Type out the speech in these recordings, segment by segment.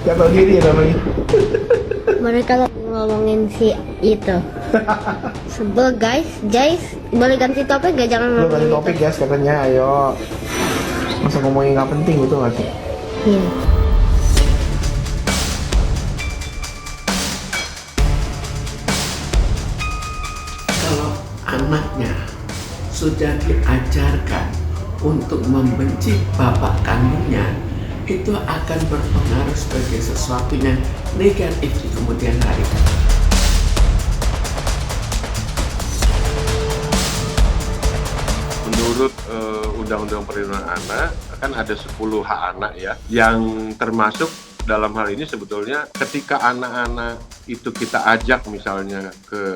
Gak tau diri ya namanya. Mereka ngomongin si itu. Sebel guys, boleh ganti topik gak? Jangan Lu ngomongin ganti itu. topik guys katanya, ayo. Masa ngomongin gak penting gitu gak sih? Iya. Kalau anaknya sudah diajarkan untuk membenci bapak kandungnya, itu akan berpengaruh sebagai sesuatu yang negatif di kemudian hari. Menurut Undang-Undang Perlindungan Anak kan ada 10 hak anak ya, yang termasuk dalam hal ini sebetulnya ketika anak-anak itu kita ajak misalnya ke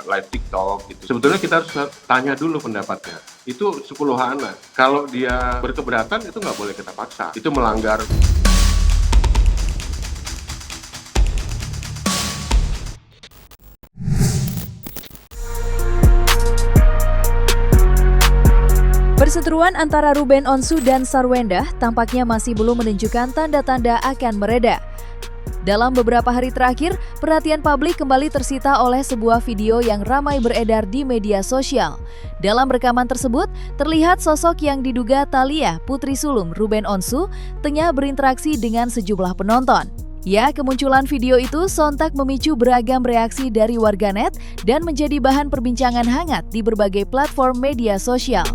live TikTok gitu, sebetulnya kita harus tanya dulu pendapatnya. Itu 10 hak anak. Kalau dia berkeberatan itu nggak boleh kita paksa. Itu melanggar. Perseteruan antara Ruben Onsu dan Sarwendah tampaknya masih belum menunjukkan tanda-tanda akan mereda. Dalam beberapa hari terakhir, perhatian publik kembali tersita oleh sebuah video yang ramai beredar di media sosial. Dalam rekaman tersebut, terlihat sosok yang diduga Thalia, putri sulung Ruben Onsu, tengah berinteraksi dengan sejumlah penonton. Ya, kemunculan video itu sontak memicu beragam reaksi dari warganet dan menjadi bahan perbincangan hangat di berbagai platform media sosial.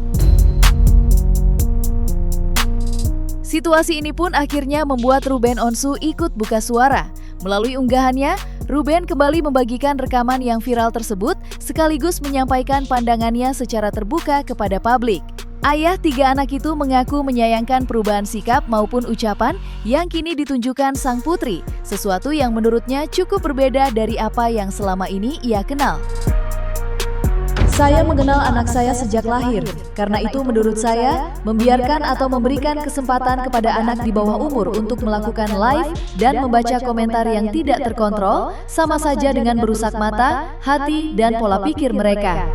Situasi ini pun akhirnya membuat Ruben Onsu ikut buka suara. Melalui unggahannya, Ruben kembali membagikan rekaman yang viral tersebut sekaligus menyampaikan pandangannya secara terbuka kepada publik. Ayah 3 anak itu mengaku menyayangkan perubahan sikap maupun ucapan yang kini ditunjukkan sang putri, sesuatu yang menurutnya cukup berbeda dari apa yang selama ini ia kenal. Saya mengenal anak saya sejak lahir, karena itu menurut saya, membiarkan atau memberikan kesempatan kepada anak di bawah umur untuk melakukan live dan membaca komentar yang tidak terkontrol, sama saja dengan merusak mata, hati, dan pola pikir mereka.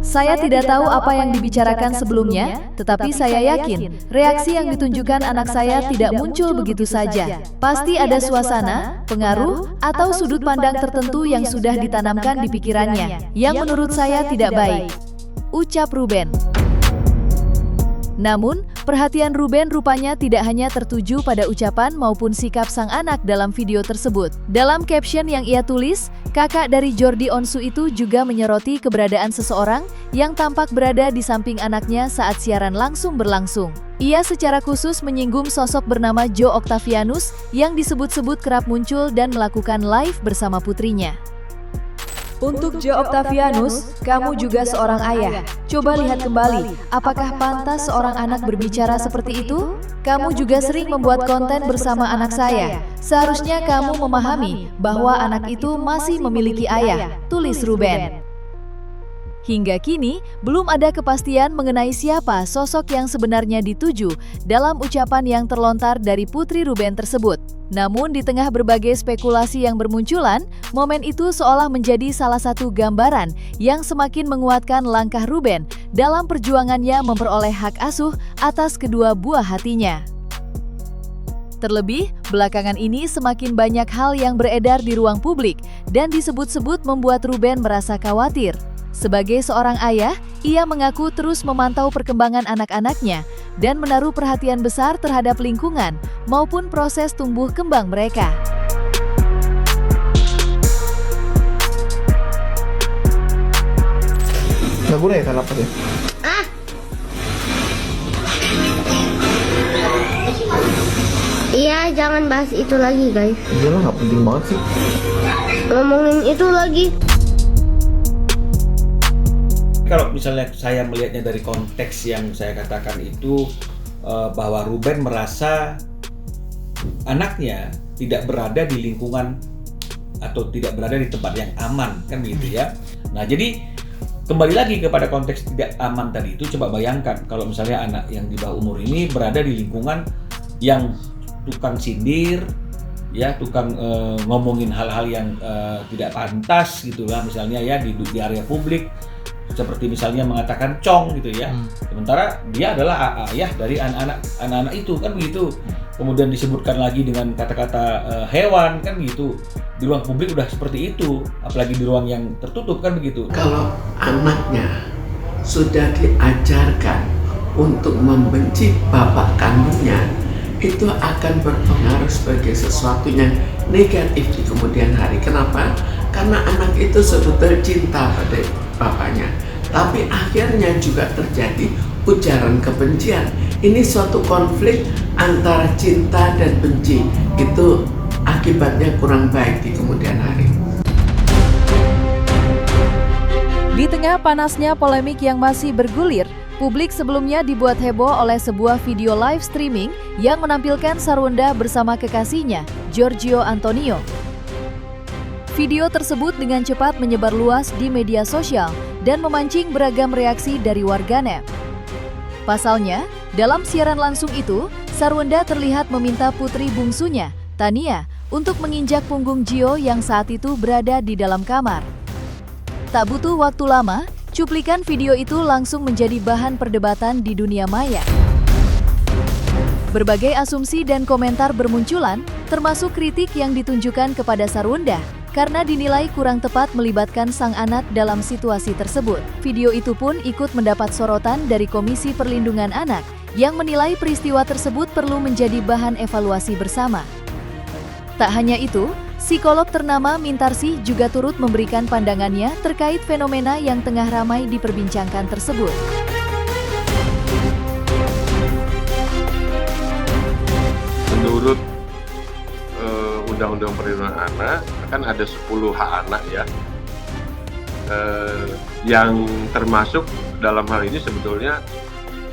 Saya tidak tahu apa yang dibicarakan sebelumnya, tetapi saya yakin reaksi yang ditunjukkan anak saya tidak muncul begitu saja. Pasti ada suasana, pengaruh, atau sudut pandang tertentu yang sudah ditanamkan di pikirannya, yang menurut saya tidak baik. Ucap Ruben. Namun, perhatian Ruben rupanya tidak hanya tertuju pada ucapan maupun sikap sang anak dalam video tersebut. Dalam caption yang ia tulis, kakak dari Jordi Onsu itu juga menyoroti keberadaan seseorang yang tampak berada di samping anaknya saat siaran langsung berlangsung. Ia secara khusus menyinggung sosok bernama Joe Octavianus yang disebut-sebut kerap muncul dan melakukan live bersama putrinya. Untuk Joe Octavianus, kamu juga seorang ayah. Coba lihat kembali, apakah pantas seorang anak berbicara seperti itu? Kamu juga sering membuat konten bersama anak saya. Seharusnya kamu memahami bahwa anak itu masih memiliki ayah, tulis Ruben. Hingga kini, belum ada kepastian mengenai siapa sosok yang sebenarnya dituju dalam ucapan yang terlontar dari putri Ruben tersebut. Namun di tengah berbagai spekulasi yang bermunculan, momen itu seolah menjadi salah satu gambaran yang semakin menguatkan langkah Ruben dalam perjuangannya memperoleh hak asuh atas kedua buah hatinya. Terlebih, belakangan ini semakin banyak hal yang beredar di ruang publik dan disebut-sebut membuat Ruben merasa khawatir. Sebagai seorang ayah, ia mengaku terus memantau perkembangan anak-anaknya dan menaruh perhatian besar terhadap lingkungan maupun proses tumbuh kembang mereka. Gak guna ya kan apa ya? Iya, jangan bahas itu lagi guys. Iya lah, gak penting banget sih. Ngomongin itu lagi. Kalau misalnya saya melihatnya dari konteks yang saya katakan itu bahwa Ruben merasa anaknya tidak berada di lingkungan atau tidak berada di tempat yang aman, kan begitu ya. Nah, jadi kembali lagi kepada konteks tidak aman tadi itu, coba bayangkan kalau misalnya anak yang di bawah umur ini berada di lingkungan yang tukang sindir, ya, tukang ngomongin hal-hal yang tidak pantas gitulah misalnya ya di area publik. seperti misalnya mengatakan cong gitu ya. Sementara dia adalah ayah dari anak-anak itu kan begitu. Kemudian disebutkan lagi dengan kata-kata hewan kan begitu. Di ruang publik udah seperti itu, apalagi di ruang yang tertutup kan begitu. Kalau anaknya sudah diajarkan untuk membenci bapak kandungnya, itu akan berpengaruh sebagai sesuatu yang negatif di kemudian hari. Kenapa? Karena anak itu sebetulnya cinta pada bapaknya, tapi akhirnya juga terjadi ujaran kebencian. Ini suatu konflik antara cinta dan benci. Itu akibatnya kurang baik di kemudian hari. Di tengah panasnya polemik yang masih bergulir, publik sebelumnya dibuat heboh oleh sebuah video live streaming yang menampilkan Sarwenda bersama kekasihnya, Giorgio Antonio. Video tersebut dengan cepat menyebar luas di media sosial dan memancing beragam reaksi dari warganet. Pasalnya, dalam siaran langsung itu, Sarwenda terlihat meminta putri bungsunya, Tania, untuk menginjak punggung Gio yang saat itu berada di dalam kamar. Tak butuh waktu lama, cuplikan video itu langsung menjadi bahan perdebatan di dunia maya. Berbagai asumsi dan komentar bermunculan, termasuk kritik yang ditunjukkan kepada Sarwenda karena dinilai kurang tepat melibatkan sang anak dalam situasi tersebut. Video itu pun ikut mendapat sorotan dari Komisi Perlindungan Anak yang menilai peristiwa tersebut perlu menjadi bahan evaluasi bersama. Tak hanya itu, psikolog ternama Mintarsih juga turut memberikan pandangannya terkait fenomena yang tengah ramai diperbincangkan tersebut. Menurut Undang-Undang Perlindungan Anak kan ada 10 hak anak ya, yang termasuk dalam hal ini sebetulnya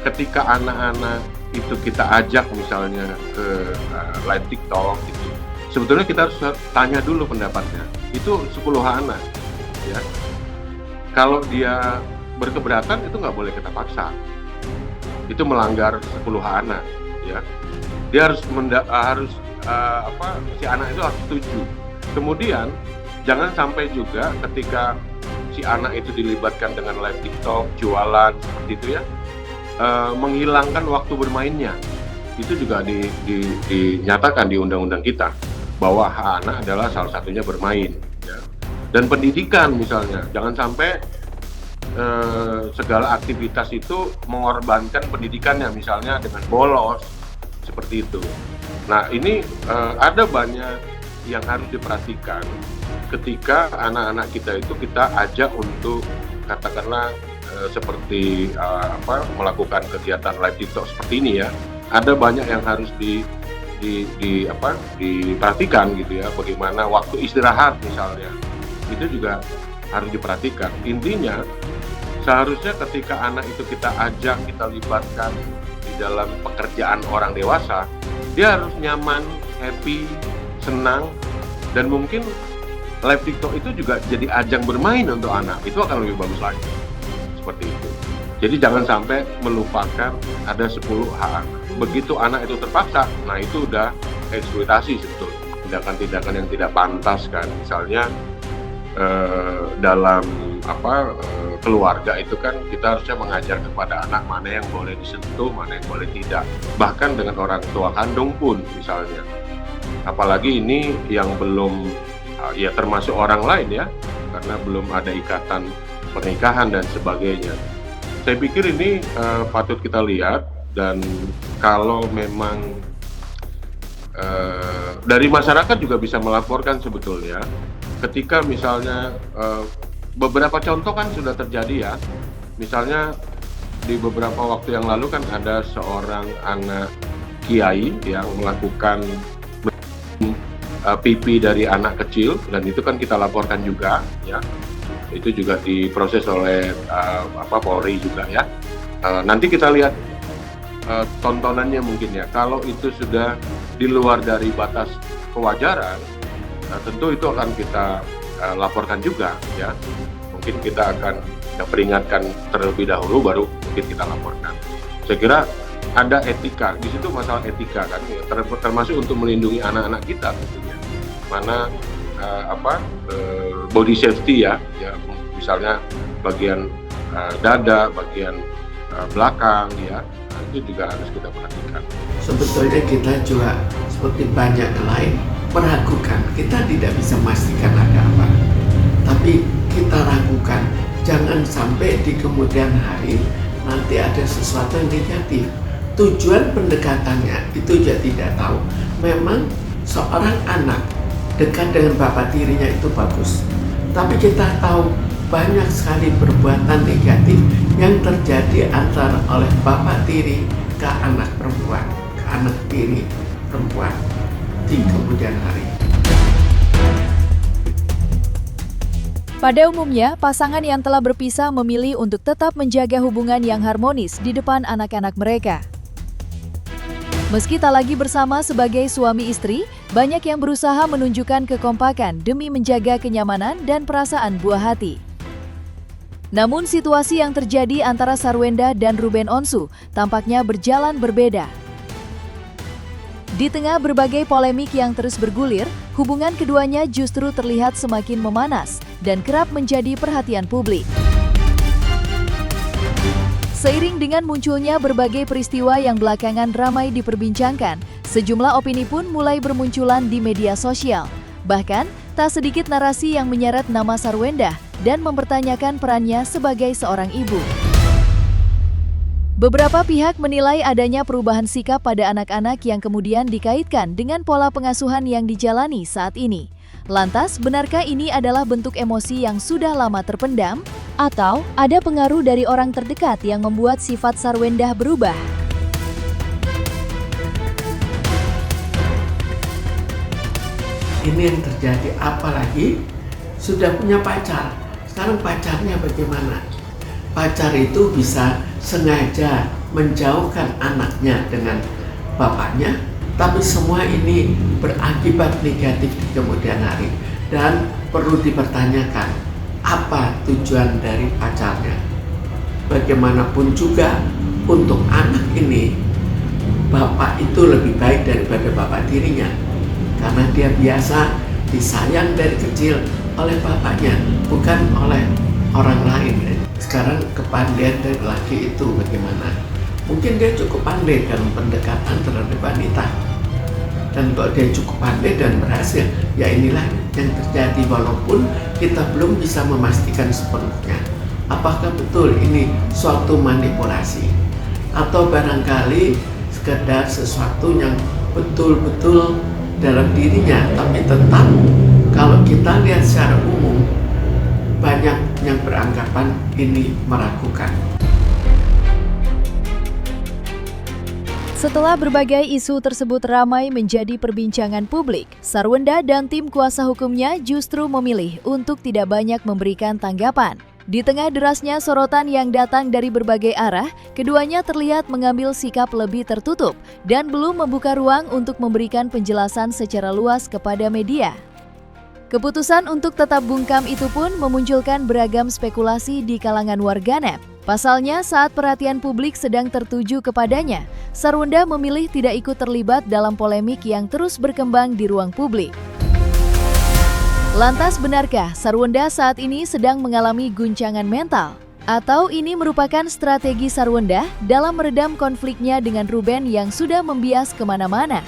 ketika anak-anak itu kita ajak misalnya ke live TikTok gitu, sebetulnya kita harus tanya dulu pendapatnya. Itu 10 hak anak ya. Kalau dia berkeberatan itu nggak boleh kita paksa, itu melanggar 10 hak anak ya. Dia harus si anak itu harus setuju. Kemudian jangan sampai juga ketika si anak itu dilibatkan dengan live TikTok, jualan seperti itu ya, menghilangkan waktu bermainnya. Itu juga dinyatakan di undang-undang kita bahwa hak anak adalah salah satunya bermain ya. Dan pendidikan misalnya, jangan sampai segala aktivitas itu mengorbankan pendidikannya, misalnya dengan bolos seperti itu. Nah ini ada banyak yang harus diperhatikan ketika anak-anak kita itu kita ajak untuk katakanlah seperti melakukan kegiatan live TikTok seperti ini ya. Ada banyak yang harus diperhatikan gitu ya. Bagaimana waktu istirahat misalnya, itu juga harus diperhatikan. Intinya seharusnya ketika anak itu kita ajak, kita libatkan di dalam pekerjaan orang dewasa, dia harus nyaman, happy, senang, dan mungkin live TikTok itu juga jadi ajang bermain untuk anak. Itu akan lebih bagus lagi. Seperti itu. Jadi jangan sampai melupakan ada 10 hak anak. Begitu anak itu terpaksa, nah itu udah eksploitasi sebetulnya. Tindakan-tindakan yang tidak pantas kan. Misalnya dalam keluarga itu kan kita harusnya mengajar kepada anak mana yang boleh disentuh, mana yang boleh tidak. Bahkan dengan orang tua kandung pun misalnya. Apalagi ini yang belum ya termasuk orang lain ya, karena belum ada ikatan pernikahan dan sebagainya. Saya pikir ini patut kita lihat, dan kalau memang dari masyarakat juga bisa melaporkan sebetulnya ketika misalnya beberapa contoh kan sudah terjadi ya. Misalnya di beberapa waktu yang lalu kan ada seorang anak kiai yang melakukan pipi dari anak kecil, dan itu kan kita laporkan juga ya. Itu juga diproses oleh Polri juga ya. Nanti kita lihat tontonannya mungkin ya. Kalau itu sudah di luar dari batas kewajaran, tentu itu akan kita laporkan juga ya. Mungkin kita akan peringatkan terlebih dahulu, baru mungkin kita laporkan. Saya kira ada etika di situ, masalah etika kan ya, termasuk untuk melindungi anak-anak kita tentunya. Mana body safety ya, misalnya bagian dada, bagian belakang ya. Itu juga harus kita perhatikan. Sebetulnya kita juga seperti banyak yang lain meragukan. Kita tidak bisa memastikan ada apa. Tapi kita ragukan, jangan sampai di kemudian hari nanti ada sesuatu yang negatif. Tujuan pendekatannya itu juga tidak tahu. Memang seorang anak dekat dengan bapak tirinya itu bagus. Tapi kita tahu banyak sekali perbuatan negatif yang terjadi antara oleh bapak tiri ke anak perempuan, ke anak tiri perempuan di kemudian hari. Pada umumnya, pasangan yang telah berpisah memilih untuk tetap menjaga hubungan yang harmonis di depan anak-anak mereka. Meski tak lagi bersama sebagai suami istri, banyak yang berusaha menunjukkan kekompakan demi menjaga kenyamanan dan perasaan buah hati. Namun situasi yang terjadi antara Sarwenda dan Ruben Onsu tampaknya berjalan berbeda. Di tengah berbagai polemik yang terus bergulir, hubungan keduanya justru terlihat semakin memanas dan kerap menjadi perhatian publik. Seiring dengan munculnya berbagai peristiwa yang belakangan ramai diperbincangkan, sejumlah opini pun mulai bermunculan di media sosial. Bahkan, tak sedikit narasi yang menyeret nama Sarwenda dan mempertanyakan perannya sebagai seorang ibu. Beberapa pihak menilai adanya perubahan sikap pada anak-anak yang kemudian dikaitkan dengan pola pengasuhan yang dijalani saat ini. Lantas, benarkah ini adalah bentuk emosi yang sudah lama terpendam? Atau ada pengaruh dari orang terdekat yang membuat sifat Sarwenda berubah? Ini yang terjadi, apalagi sudah punya pacar. Sekarang pacarnya bagaimana? Pacar itu bisa sengaja menjauhkan anaknya dengan bapaknya, tapi semua ini berakibat negatif di kemudian hari. Dan perlu dipertanyakan, apa tujuan dari pacarnya? Bagaimanapun juga untuk anak ini, bapak itu lebih baik daripada bapak tirinya. Karena dia biasa disayang dari kecil oleh bapaknya, bukan oleh orang lain. Sekarang kepandaian dari laki itu bagaimana? Mungkin dia cukup pandai dalam pendekatan terhadap wanita. Dan kalau dia cukup pandai dan berhasil, ya inilah yang terjadi, walaupun kita belum bisa memastikan sepenuhnya. Apakah betul ini suatu manipulasi? Atau barangkali sekedar sesuatu yang betul-betul dalam dirinya, tapi tetap kalau kita lihat secara umum, banyak yang beranggapan ini meragukan. Setelah berbagai isu tersebut ramai menjadi perbincangan publik, Sarwenda dan tim kuasa hukumnya justru memilih untuk tidak banyak memberikan tanggapan. Di tengah derasnya sorotan yang datang dari berbagai arah, keduanya terlihat mengambil sikap lebih tertutup dan belum membuka ruang untuk memberikan penjelasan secara luas kepada media. Keputusan untuk tetap bungkam itu pun memunculkan beragam spekulasi di kalangan warganet. Pasalnya, saat perhatian publik sedang tertuju kepadanya, Sarwenda memilih tidak ikut terlibat dalam polemik yang terus berkembang di ruang publik. Lantas, benarkah Sarwenda saat ini sedang mengalami guncangan mental? Atau ini merupakan strategi Sarwenda dalam meredam konfliknya dengan Ruben yang sudah membias kemana-mana?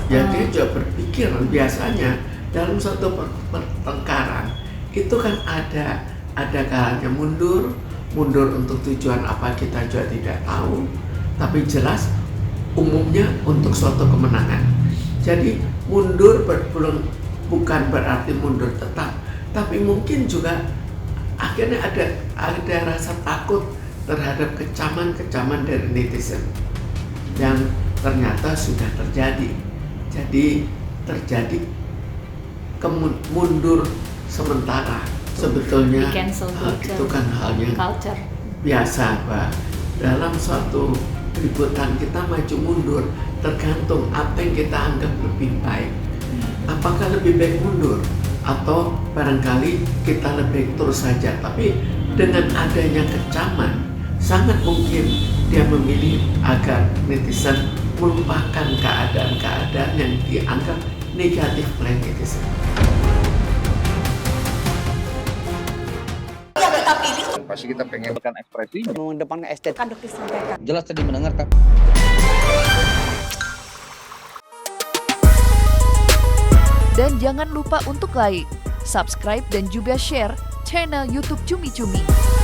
Ya, dia juga berpikir biasanya dalam suatu pertengkaran itu kan ada kalanya mundur untuk tujuan apa kita juga tidak tahu, tapi jelas umumnya untuk suatu kemenangan. Jadi mundur bukan berarti mundur tetap, tapi mungkin juga akhirnya ada rasa takut terhadap kecaman dari netizen yang ternyata sudah terjadi. Jadi terjadi mundur sementara. Sebetulnya itu kan hal yang biasa, Pak. Dalam suatu keributan kita maju mundur tergantung apa yang kita anggap lebih baik. Apakah lebih baik mundur atau barangkali kita lebih terus saja. Tapi dengan adanya kecaman, sangat mungkin dia memilih agar netizen melupakan keadaan-keadaan yang dianggap negatif oleh netizen. masih kita pengen ekspresinya. mengedepankan estetika disampaikan. Jelas tadi mendengarkan. Dan jangan lupa untuk like, subscribe dan juga share channel YouTube Cumi Cumi.